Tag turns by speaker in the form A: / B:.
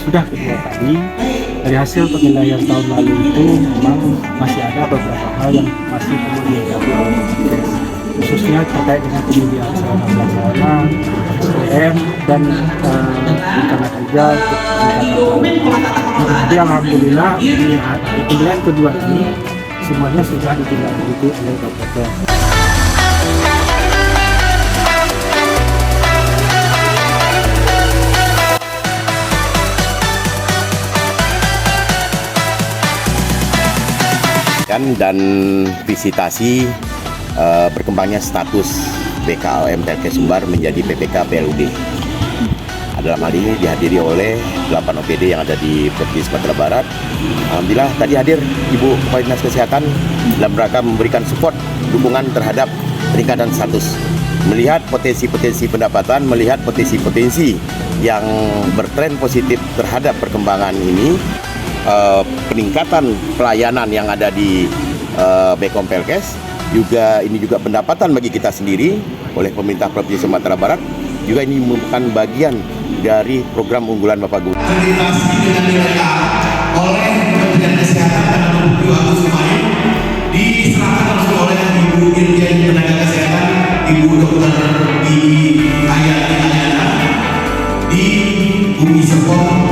A: sudah kedua kali. Dari hasil penilaian tahun lalu itu memang masih ada beberapa hal yang masih perlu dilengkapi oleh Kemenkes, khususnya terkait dengan penyediaan sarana prasarana, SDM dan rencana kerja untuk peningkatan. Jadi alhamdulillah di penilaian kedua ini semuanya sudah ditindaklanjuti oleh Dr.
B: dan visitasi berkembangnya status BKLM Pelkes Sumbar menjadi PPK PLUD. Dalam hal ini dihadiri oleh 8 OPD yang ada di Provinsi Sumatera Barat. Alhamdulillah tadi hadir Ibu Kepala Dinas Kesehatan dalam rangka memberikan support dukungan terhadap peningkatan status. Melihat potensi-potensi pendapatan, melihat potensi-potensi yang bertren positif terhadap perkembangan ini, peningkatan pelayanan yang ada di Bekom Pelkes ini juga pendapatan bagi kita sendiri oleh pemerintah Provinsi Sumatera Barat, juga ini merupakan bagian dari program unggulan Bapak Gubernur.
C: Akreditasi dengan nilai A oleh Kementerian Kesehatan pada 27 Agustus kemarin diserahkan langsung oleh Ibu Dirjen Tenaga Kesehatan Ibu Dr. Ayana di Bumi Serpong